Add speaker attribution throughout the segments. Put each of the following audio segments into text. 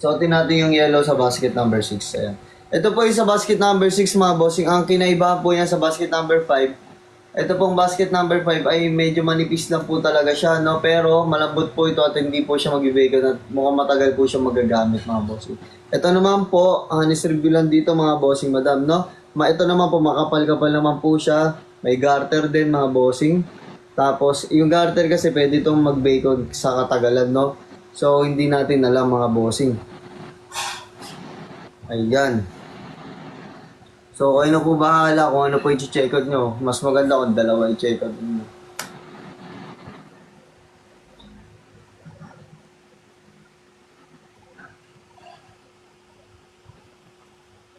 Speaker 1: Suotin natin yung yellow sa basket number 6. Ayan. Ito po yung sa basket number 6 mga bossing. Ang kinaibahan po yan sa basket number 5. Ito pong basket number 5 ay medyo manipis lang po talaga siya, no? Pero malambot po ito at hindi po siya mag-vacant at mukhang matagal po siya magagamit mga bossing. Ito naman po, honest review lang dito mga bossing madam, no? Ito naman po, makapal-kapal naman po siya. May garter din mga bossing. Tapos, yung garter kasi pwede itong mag-bacon sa katagalan, no? So, hindi natin alam mga bossing. Ayan. So, kayo na po bahala kung ano po i-check out nyo. Mas maganda kung dalawa i-check out nyo.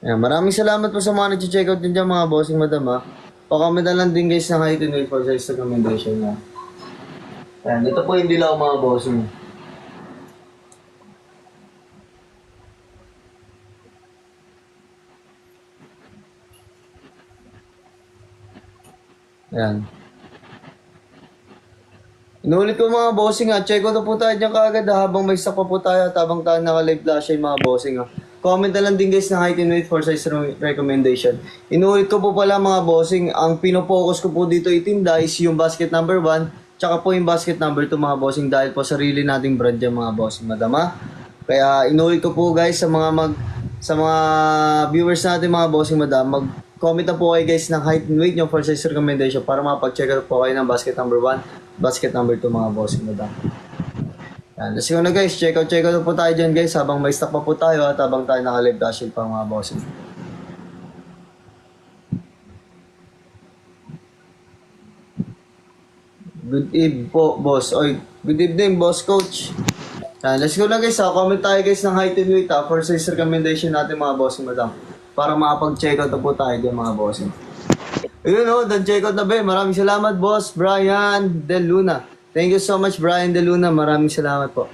Speaker 1: Ayan, maraming salamat po sa mga nag-check out din dyan mga bossing madam ha. Pakamit na lang din guys ng height and weight for size recommendation na. Ayan, ito po yung dilaw mga bossing. Ayan. Inulit ko mga bossing ha. Check out na po tayo dyan kaagad ha. Habang may stock pa po tayo at habang tayo naka-live flash mga bossing ha. Comment na lang din guys ng height and weight for size recommendation. Inulit ko po pala mga bossing. Ang pinopokus ko po dito itinda is yung basket number 1. Tsaka po yung basket number 2 mga bossing. Dahil po sarili nating brand yan mga bossing madam ha. Kaya inulit ko po guys sa mga viewers natin mga bossing madam. Comment na po kayo guys ng height and weight nyo for size recommendation para mapag-check out po kayo ng basket number 1, basket number 2 mga bossing madam. Yan, let's go na guys, check out po tayo dyan guys habang may stock pa po tayo at habang tayo naka-live dash pa mga bossing. Good evening po boss, oy, good evening boss coach. Yan, let's go na guys ha, comment tayo guys ng height and weight ha for size recommendation natin mga bossing madam. Para makapag-check out na po tayo dyan mga bossing. Ayun o, check out na ba? Maraming salamat boss Brian De Luna. Thank you so much Brian De Luna. Maraming salamat po.